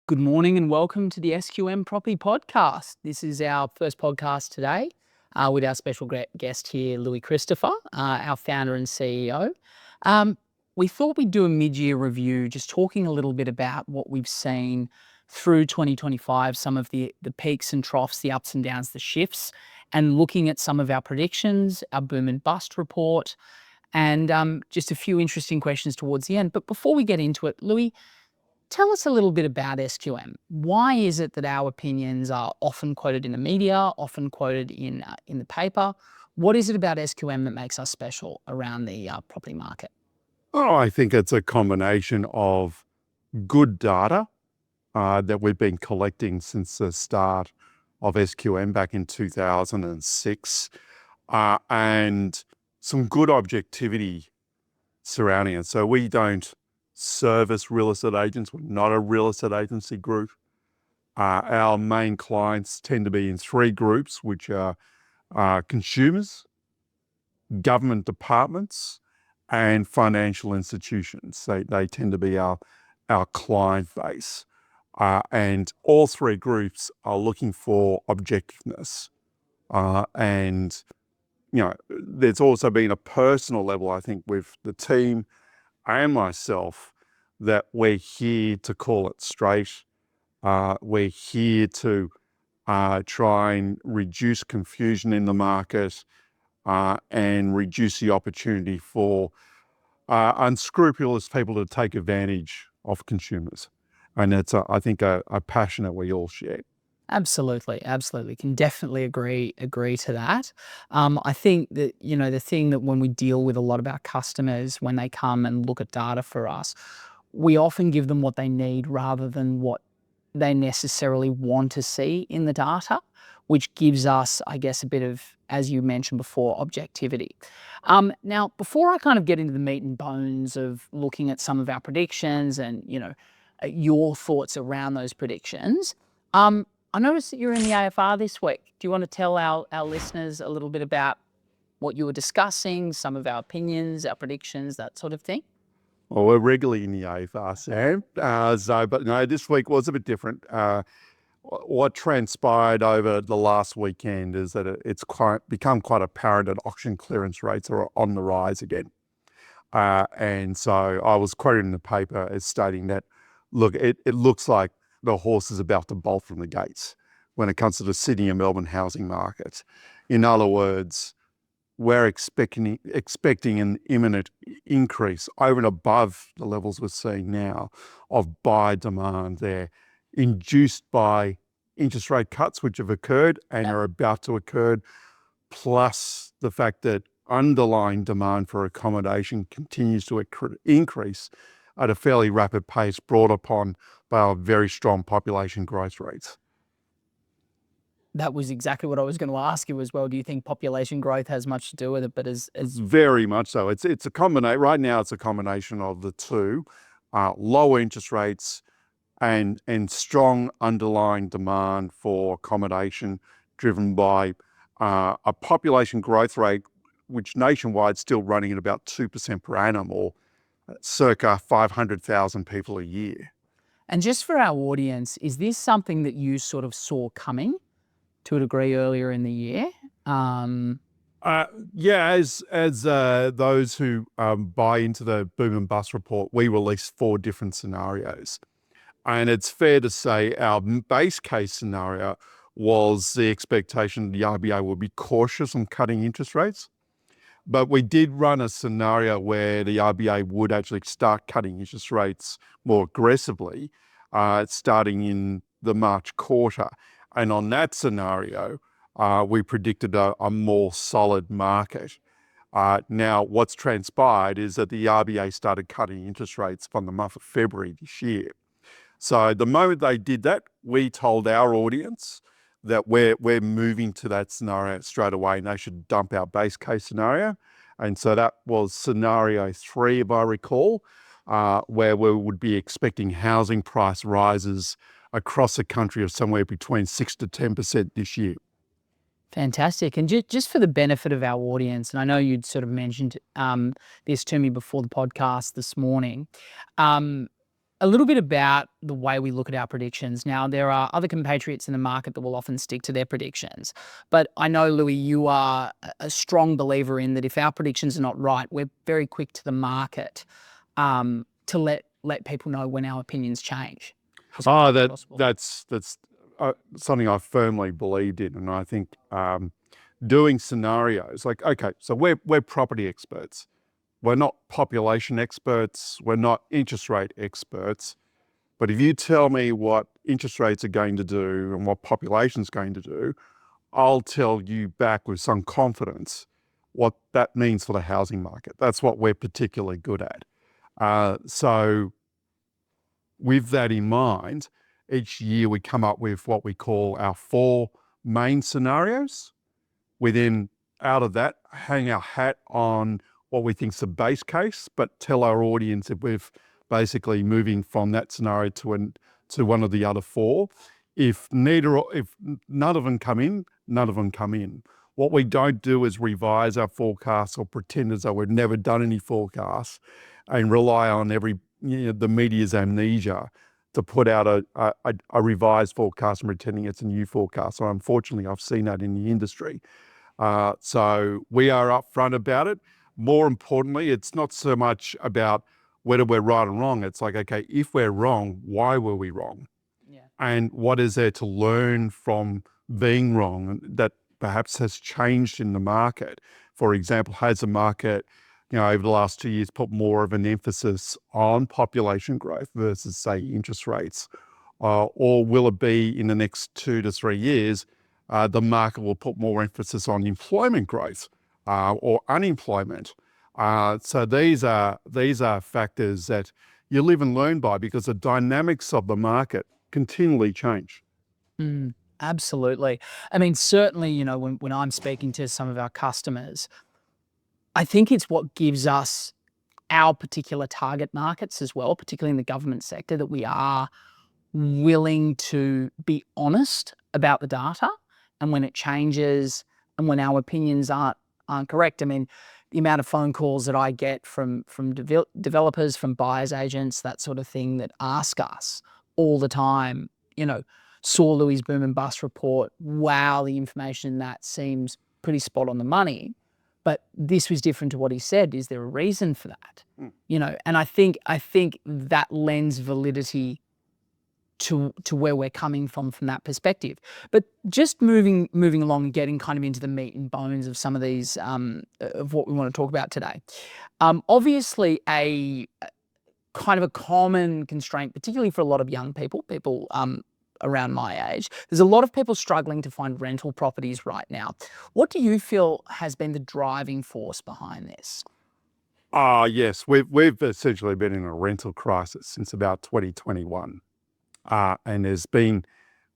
Good morning and welcome to the SQM Property Podcast. This is our first podcast today with our special guest here, Louis Christopher, our founder and CEO. We thought we'd do a mid-year review, just talking a little bit about what we've seen through 2025, some of the peaks and troughs, the ups and downs, the shifts, and looking at some of our predictions, our boom and bust report, and just a few interesting questions towards the end. But before we get into it, Louis, tell us a little bit about SQM. Why is it that our opinions are often quoted in the media, often quoted in the paper? What is it about SQM that makes us special around the property market? Oh, I think it's a combination of good data that we've been collecting since the start of SQM back in 2006, and some good objectivity surrounding it. So we don't service real estate agents. We're not a real estate agency group. Our main clients tend to be in three groups, which are consumers, government departments, and financial institutions. They tend to be our client base. And all three groups are looking for objectiveness. And, there's also been a personal level, I think, with the team and myself, that we're here to call it straight. We're here to try and reduce confusion in the market and reduce the opportunity for unscrupulous people to take advantage of consumers. And it's, I think, a passion that we all share. Absolutely. Can definitely agree to that. I think that, the thing that when we deal with a lot of our customers, when they come and look at data for us, we often give them what they need rather than what they necessarily want to see in the data, which gives us, I guess, a bit of, as you mentioned before, objectivity. Now, before I kind of get into the meat and bones of looking at some of our predictions and, your thoughts around those predictions, I noticed that you're in the AFR this week. Do you want to tell our listeners a little bit about what you were discussing, some of our opinions, our predictions, that sort of thing? Well, we're regularly in the AFR, Sam. But no, this week was a bit different. What transpired over the last weekend is that it's become quite apparent that auction clearance rates are on the rise again. And so I was quoted in the paper as stating that, look, it looks like the horse is about to bolt from the gates when it comes to the Sydney and Melbourne housing market. In other words, we're expecting an imminent increase over and above the levels we're seeing now of buyer demand there, induced by interest rate cuts which have occurred and are about to occur, plus the fact that underlying demand for accommodation continues to increase at a fairly rapid pace, brought upon by our very strong population growth rates. That was exactly what I was going to ask you as well. Do you think population growth has much to do with it? But as very much so. It's a combination. Right now, it's a combination of the two: lower interest rates and strong underlying demand for accommodation, driven by a population growth rate which nationwide is still running at about 2% per annum, or circa 500,000 people a year. And just for our audience, is this something that you sort of saw coming to a degree earlier in the year? As those who buy into the boom and bust report, we released 4 different scenarios. And it's fair to say our base case scenario was the expectation the RBA would be cautious on cutting interest rates. But we did run a scenario where the RBA would actually start cutting interest rates more aggressively, starting in the March quarter. And on that scenario, we predicted a more solid market. Now, what's transpired is that the RBA started cutting interest rates from the month of February this year. So the moment they did that, we told our audience that we're moving to that scenario straight away, and they should dump our base case scenario. And so that was scenario 3, if I recall, where we would be expecting housing price rises across the country of somewhere between 6 to 10% this year. Fantastic. And just for the benefit of our audience, and I know you'd sort of mentioned this to me before the podcast this morning, a little bit about the way we look at our predictions. Now, there are other compatriots in the market that will often stick to their predictions. But I know, Louis, you are a strong believer in that if our predictions are not right, we're very quick to the market to let people know when our opinions change. That's something I firmly believed in, and I think doing scenarios like, okay, so we're property experts. We're not population experts. We're not interest rate experts. But if you tell me what interest rates are going to do and what population's going to do, I'll tell you back with some confidence what that means for the housing market. That's what we're particularly good at. So with that in mind, each year we come up with what we call our 4 main scenarios. We then, out of that, hang our hat on what we think is the base case, but tell our audience if we're basically moving from that scenario to one of the other 4. If none of them come in, none of them come in. What we don't do is revise our forecasts or pretend as though we've never done any forecasts and rely on the media's amnesia to put out a revised forecast and pretending it's a new forecast. So unfortunately, I've seen that in the industry. So we are upfront about it. More importantly, it's not so much about whether we're right or wrong. It's like, okay, if we're wrong, why were we wrong? Yeah. And what is there to learn from being wrong that perhaps has changed in the market? For example, has the market, over the last 2 years put more of an emphasis on population growth versus, say, interest rates? Or will it be in the next 2 to 3 years, the market will put more emphasis on employment growth or unemployment? So these are factors that you live and learn by because the dynamics of the market continually change. Absolutely. I mean, certainly, when I'm speaking to some of our customers, I think it's what gives us our particular target markets as well, particularly in the government sector, that we are willing to be honest about the data and when it changes and when our opinions aren't correct. I mean, the amount of phone calls that I get from developers, from buyers agents, that sort of thing, that ask us all the time, saw Louis' boom and bust report. Wow, the information in that seems pretty spot on the money. But this was different to what he said. Is there a reason for that? And I think that lends validity to where we're coming from that perspective. But just moving along and getting kind of into the meat and bones of some of these of what we want to talk about today. Obviously, a kind of a common constraint, particularly for a lot of young people around my age, there's a lot of people struggling to find rental properties right now. What do you feel has been the driving force behind this? Yes, we've essentially been in a rental crisis since about 2021. And there's been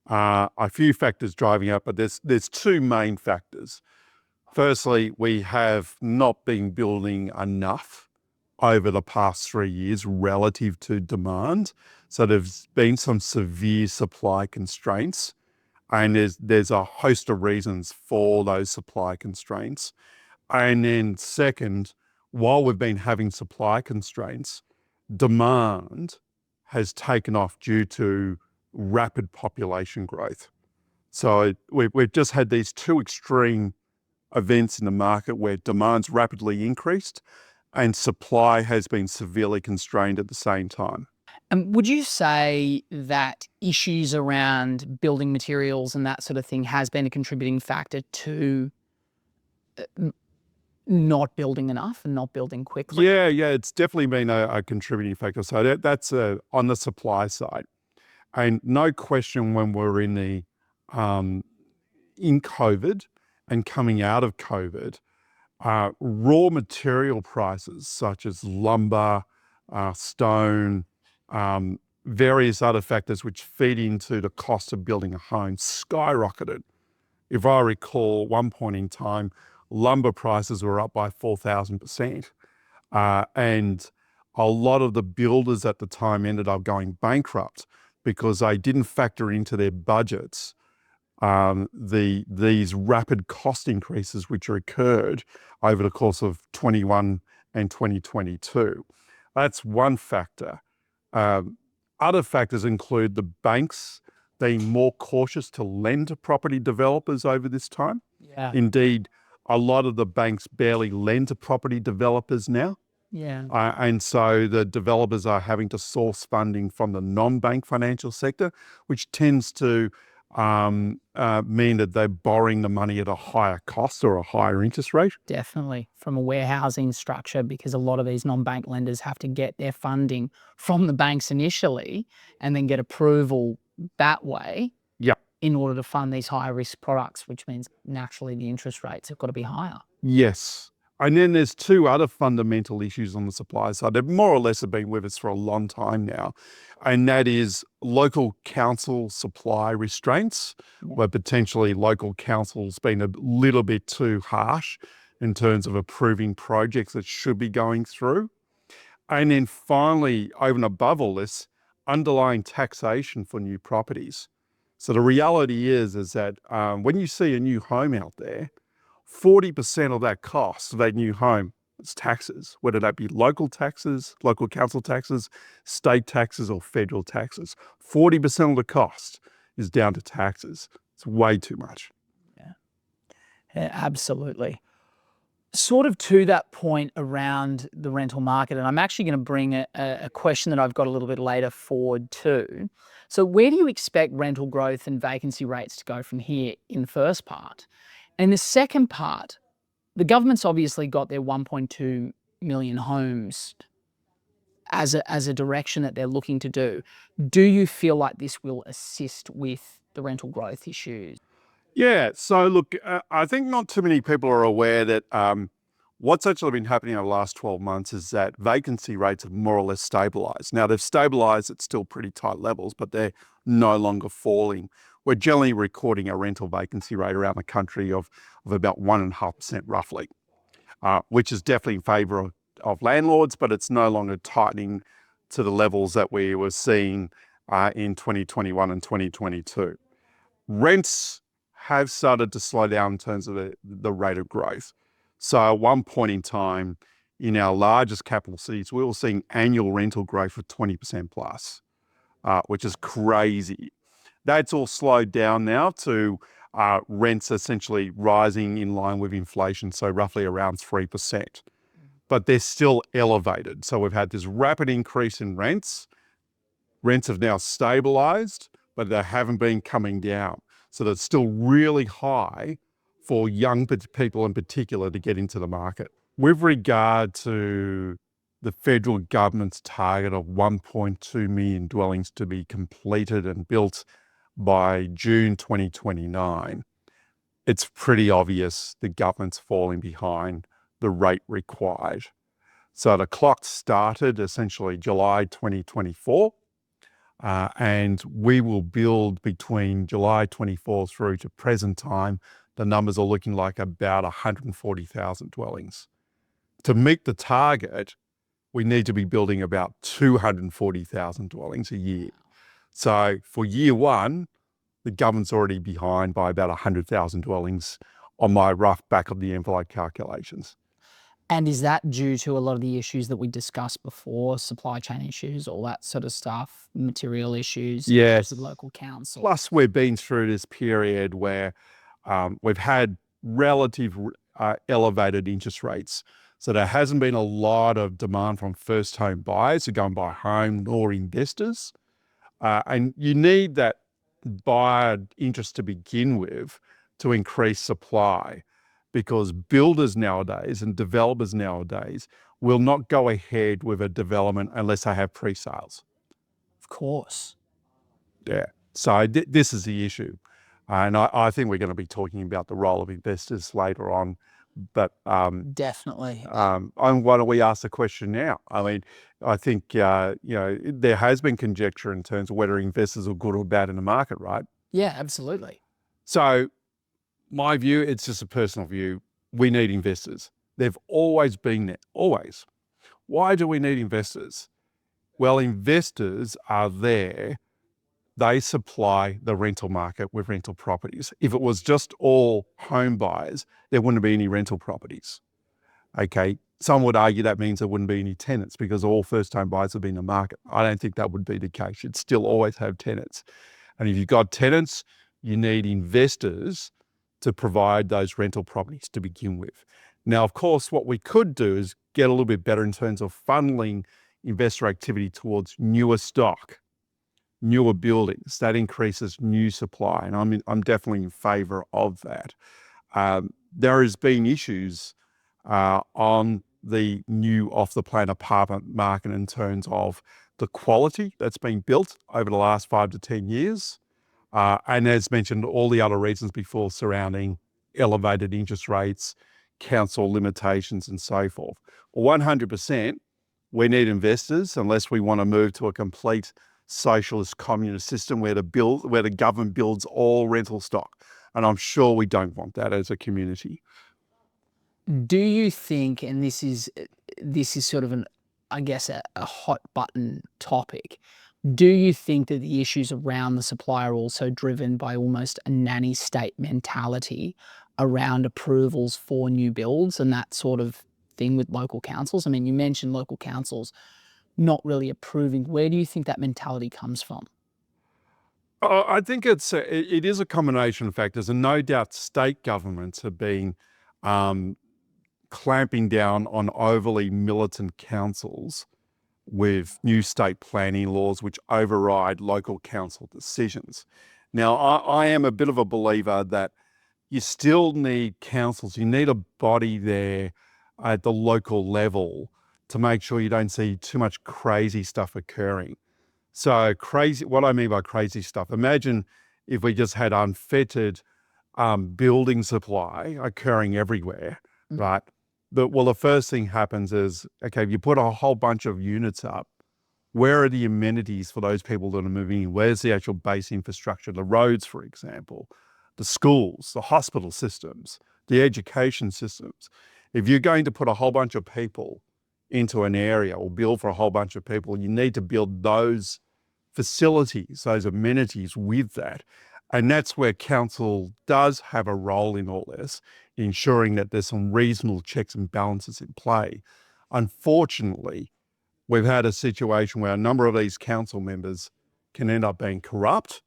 a few factors driving up, but there's 2 main factors. Firstly, we have not been building enough over the past 3 years relative to demand. So there's been some severe supply constraints, and there's a host of reasons for those supply constraints. And then second, while we've been having supply constraints, demand has taken off due to rapid population growth. So we've just had these 2 extreme events in the market where demand's rapidly increased and supply has been severely constrained at the same time. And would you say that issues around building materials and that sort of thing has been a contributing factor to not building enough and not building quickly? Yeah, it's definitely been a contributing factor. So that's on the supply side. And no question, when we're in COVID and coming out of COVID, raw material prices such as lumber, stone, various other factors which feed into the cost of building a home skyrocketed. If I recall, one point in time, lumber prices were up by 4,000%. And a lot of the builders at the time ended up going bankrupt because they didn't factor into their budgets these rapid cost increases which occurred over the course of 21 and 2022. That's one factor. Other factors include the banks being more cautious to lend to property developers over this time. Yeah. Indeed, a lot of the banks barely lend to property developers now. Yeah. And so the developers are having to source funding from the non-bank financial sector, which tends to mean that they're borrowing the money at a higher cost or a higher interest rate. Definitely from a warehousing structure, because a lot of these non-bank lenders have to get their funding from the banks initially and then get approval that way Yeah. in order to fund these higher risk products, which means naturally the interest rates have got to be higher. Yes. And then there's two other fundamental issues on the supply side that more or less have been with us for a long time now. And that is local council supply restraints, where potentially local councils been a little bit too harsh in terms of approving projects that should be going through. And then finally, over and above all this, underlying taxation for new properties. So the reality is that when you see a new home out there, 40% of that cost of that new home is taxes, whether that be local taxes, local council taxes, state taxes, or federal taxes. 40% of the cost is down to taxes. It's way too much. Yeah, absolutely. Sort of to that point around the rental market, and I'm actually going to bring a question that I've got a little bit later forward too. So where do you expect rental growth and vacancy rates to go from here in the first part? And in the second part, the government's obviously got their 1.2 million homes as a direction that they're looking to do. Do you feel like this will assist with the rental growth issues? Yeah. So look, I think not too many people are aware that what's actually been happening over the last 12 months is that vacancy rates have more or less stabilized. Now they've stabilized at still pretty tight levels, but they're no longer falling. We're generally recording a rental vacancy rate around the country of about 1.5% roughly, which is definitely in favor of landlords, but it's no longer tightening to the levels that we were seeing in 2021 and 2022. Rents have started to slow down in terms of the rate of growth. So at one point in time, in our largest capital cities, we were seeing annual rental growth of 20% plus, which is crazy. That's all slowed down now to rents essentially rising in line with inflation, so roughly around 3%. But they're still elevated. So we've had this rapid increase in rents. Rents have now stabilized, but they haven't been coming down. So that's still really high for young people in particular to get into the market. With regard to the federal government's target of 1.2 million dwellings to be completed and built by June 2029, it's pretty obvious the government's falling behind the rate required. So the clock started essentially July 2024. And we will build between July 24 through to present time, the numbers are looking like about 140,000 dwellings. To meet the target, we need to be building about 240,000 dwellings a year. So for year one, the government's already behind by about 100,000 dwellings on my rough back of the envelope calculations. And is that due to a lot of the issues that we discussed before, supply chain issues, all that sort of stuff, material issues, Yes. issues with local council? Plus, we've been through this period where we've had relative elevated interest rates. So there hasn't been a lot of demand from first home buyers who go and buy a home, nor investors. And you need that buyer interest to begin with to increase supply, because builders nowadays and developers nowadays will not go ahead with a development unless they have pre-sales. Of course. Yeah. So this is the issue. And I think we're going to be talking about the role of investors later on. But Definitely. why don't we ask the question now? I mean, I think, there has been conjecture in terms of whether investors are good or bad in the market, right? Yeah, absolutely. So my view, it's just a personal view. We need investors. They've always been there, always. Why do we need investors? Well, investors are there. They supply the rental market with rental properties. If it was just all home buyers, there wouldn't be any rental properties. Okay, some would argue that means there wouldn't be any tenants because all first-time buyers have been in the market. I don't think that would be the case. You'd still always have tenants. And if you've got tenants, you need investors to provide those rental properties to begin with. Now, of course, what we could do is get a little bit better in terms of funneling investor activity towards newer stock, newer buildings. That increases new supply, and I'm definitely in favour of that. There has been issues on the new off-the-plan apartment market in terms of the quality that's been built over the last 5 to 10 years. And as mentioned, all the other reasons before surrounding elevated interest rates, council limitations, and so forth. 100%, we need investors unless we want to move to a complete socialist communist system where the government builds all rental stock. And I'm sure we don't want that as a community. Do you think, and this is sort of I guess a hot button topic, do you think that the issues around the supply are also driven by almost a nanny state mentality around approvals for new builds and that sort of thing with local councils? I mean, you mentioned local councils not really approving. Where do you think that mentality comes from? I think it is a combination of factors, and no doubt state governments have been clamping down on overly militant councils with new state planning laws which override local council decisions. Now, I am a bit of a believer that you still need councils. You need a body there at the local level to make sure you don't see too much crazy stuff occurring. So what I mean by crazy stuff, imagine if we just had unfettered building supply occurring everywhere, right? But the first thing happens is, okay, if you put a whole bunch of units up, where are the amenities for those people that are moving in? Where's the actual base infrastructure, the roads, for example, the schools, the hospital systems, the education systems? If you're going to put a whole bunch of people into an area or build for a whole bunch of people, you need to build those facilities, those amenities with that. And that's where council does have a role in all this, ensuring that there's some reasonable checks and balances in play. Unfortunately, we've had a situation where a number of these council members can end up being corrupt,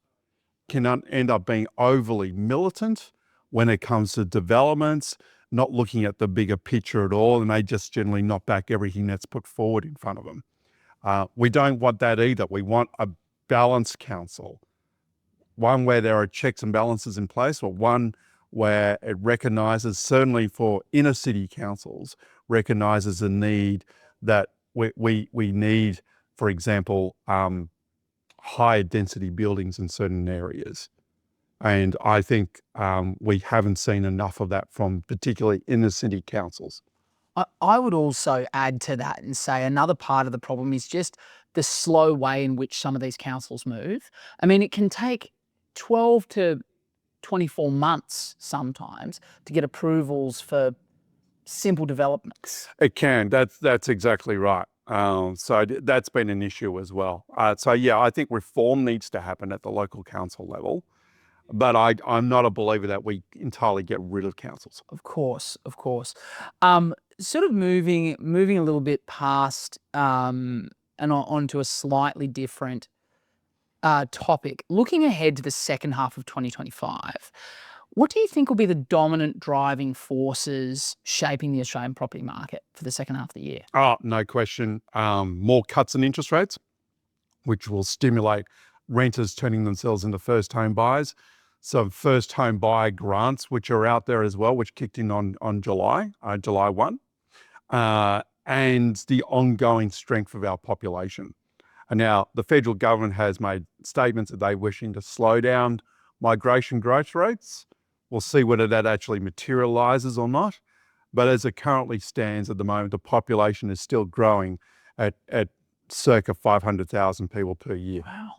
can end up being overly militant when it comes to developments, not looking at the bigger picture at all, and they just generally knock back everything that's put forward in front of them. We don't want that either. We want a balanced council, one where there are checks and balances in place, or one where it recognises, certainly for inner city councils, recognises the need that we need, for example, higher density buildings in certain areas. And I think we haven't seen enough of that from particularly inner city councils. I would also add to that and say another part of the problem is just the slow way in which some of these councils move. I mean, it can take 12 to 24 months sometimes to get approvals for simple developments. It can. That's exactly right. So that's been an issue as well. So yeah, I think reform needs to happen at the local council level, but I'm not a believer that we entirely get rid of councils. Of course, of course. Sort of moving a little bit past and onto a slightly different topic. Looking ahead to the second half of 2025, what do you think will be the dominant driving forces shaping the Australian property market for the second half of the year? Oh, no question. More cuts in interest rates, which will stimulate renters turning themselves into first home buyers. Some first home buyer grants, which are out there as well, which kicked in on July 1, and the ongoing strength of our population. And now the federal government has made statements that they're wishing to slow down migration growth rates. We'll see whether that actually materialises or not. But as it currently stands at the moment, the population is still growing at circa 500,000 people per year. Wow.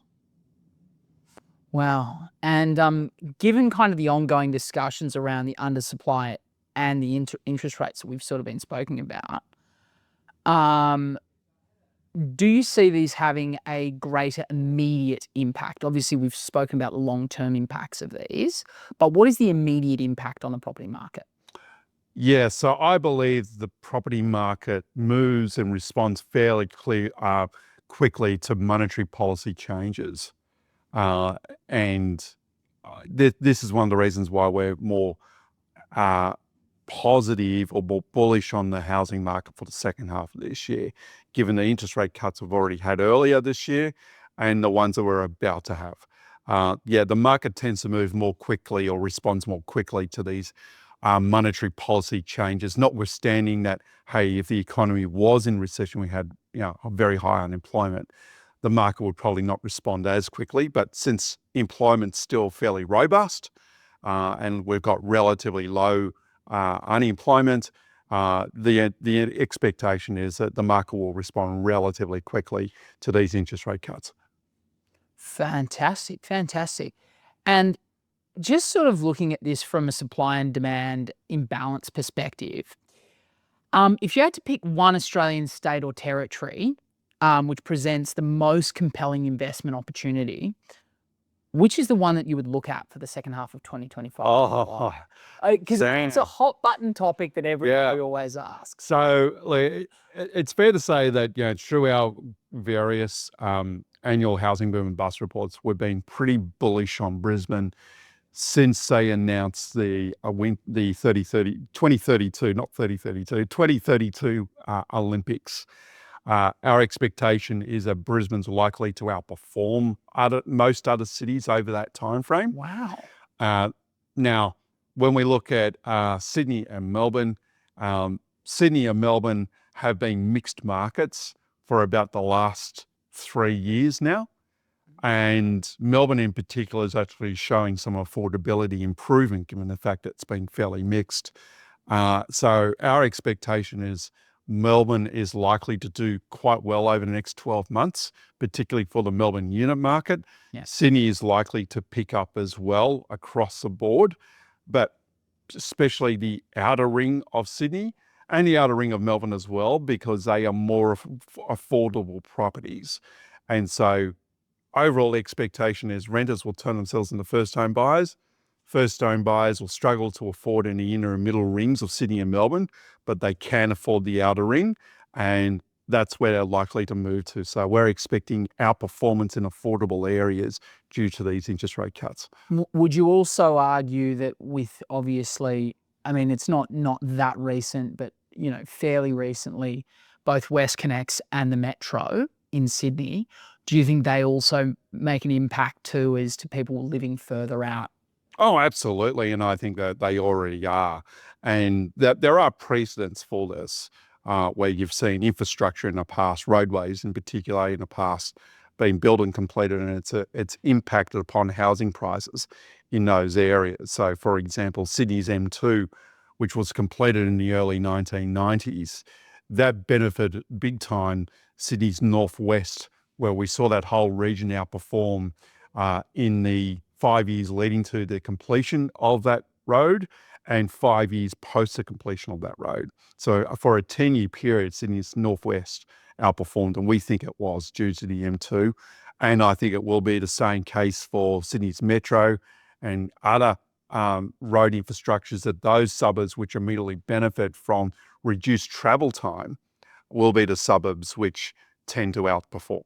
Wow. And given kind of the ongoing discussions around the undersupply and the interest rates that we've sort of been spoken about, do you see these having a greater immediate impact? Obviously, we've spoken about the long-term impacts of these, but what is the immediate impact on the property market? Yeah, so I believe the property market moves and responds fairly quickly to monetary policy changes. Uh, and this is one of the reasons why we're more uh, positive or more bullish on the housing market for the second half of this year, given the interest rate cuts we've already had earlier this year and the ones that we're about to have. Yeah, the market tends to move more quickly or responds more quickly to these monetary policy changes, notwithstanding that, hey, if the economy was in recession, we had a very high unemployment, the market would probably not respond as quickly. But since employment's still fairly robust and we've got relatively low unemployment, the expectation is that the market will respond relatively quickly to these interest rate cuts. Fantastic, fantastic. And just sort of looking at this from a supply and demand imbalance perspective, if you had to pick one Australian state or territory which presents the most compelling investment opportunity, which is the one that you would look at for the second half of 2025? Oh, Because it's a hot button topic that everybody always asks. So it's fair to say that through our various annual housing boom and bust reports, we've been pretty bullish on Brisbane since they announced the 2032, not 3032, 2032 Olympics. Our expectation is that Brisbane's likely to outperform most other cities over that time frame. Wow. Now, when we look at Sydney and Melbourne have been mixed markets for about the last 3 years now. And Melbourne in particular is actually showing some affordability improvement given the fact that it's been fairly mixed. So our expectation is Melbourne is likely to do quite well over the next 12 months, particularly for the Melbourne unit market. Yeah. Sydney is likely to pick up as well across the board, but especially the outer ring of Sydney and the outer ring of Melbourne as well, because they are more affordable properties. And so overall expectation is renters will turn themselves into first home buyers. First home buyers will struggle to afford in the inner and middle rings of Sydney and Melbourne, but they can afford the outer ring, and that's where they're likely to move to. So we're expecting outperformance in affordable areas due to these interest rate cuts. Would you also argue that with obviously, I mean, it's not that recent, but fairly recently, both WestConnex and the Metro in Sydney, do you think they also make an impact too as to people living further out? Oh, absolutely. And I think that they already are. And that there are precedents for this, where you've seen infrastructure in the past, roadways in particular in the past, being built and completed, and it's impacted upon housing prices in those areas. So, for example, Sydney's M2, which was completed in the early 1990s, that benefited big time Sydney's northwest, where we saw that whole region outperform in the 5 years leading to the completion of that road and 5 years post the completion of that road. So for a 10-year period, Sydney's northwest outperformed, and we think it was due to the M2. And I think it will be the same case for Sydney's Metro and other road infrastructures, that those suburbs which immediately benefit from reduced travel time will be the suburbs which tend to outperform.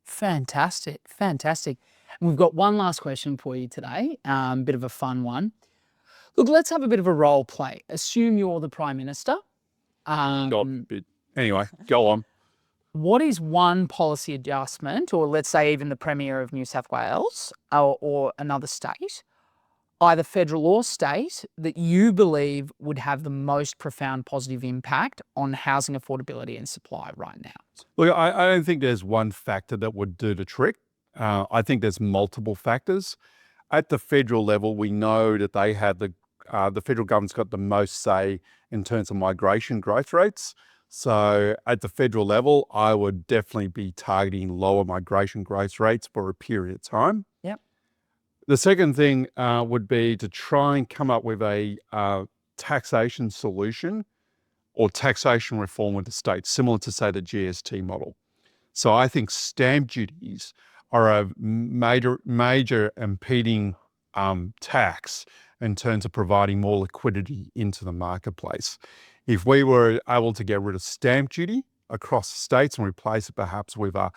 Fantastic, fantastic. We've got one last question for you today, bit of a fun one. Look, let's have a bit of a role play. Assume you're the Prime Minister. Anyway, go on. What is one policy adjustment, or let's say even the Premier of New South Wales or another state, either federal or state, that you believe would have the most profound positive impact on housing affordability and supply right now? Look, I don't think there's one factor that would do the trick. I think there's multiple factors. At the federal level, we know that they have the federal government's got the most say in terms of migration growth rates. So at the federal level, I would definitely be targeting lower migration growth rates for a period of time. Yep. The second thing would be to try and come up with a taxation solution or taxation reform with the states, similar to, say, the GST model. So I think stamp duties are a major impeding tax, in terms of providing more liquidity into the marketplace. If we were able to get rid of stamp duty across states and replace it perhaps with a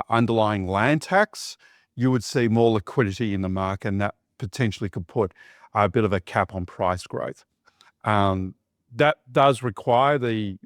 underlying land tax, you would see more liquidity in the market, and that potentially could put a bit of a cap on price growth. That does require the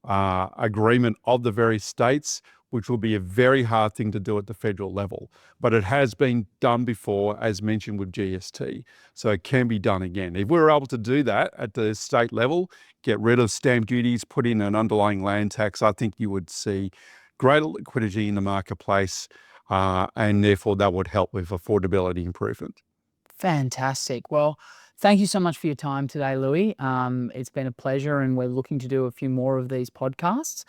agreement of the various states, which will be a very hard thing to do at the federal level. But it has been done before, as mentioned with GST, so it can be done again. If we were able to do that at the state level, get rid of stamp duties, put in an underlying land tax, I think you would see greater liquidity in the marketplace, and therefore that would help with affordability improvement. Fantastic. Well, thank you so much for your time today, Louis. It's been a pleasure, and we're looking to do a few more of these podcasts.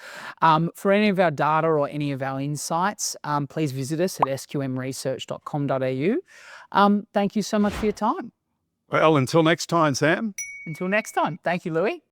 For any of our data or any of our insights, please visit us at sqmresearch.com.au. Thank you so much for your time. Well, until next time, Sam. Until next time. Thank you, Louis.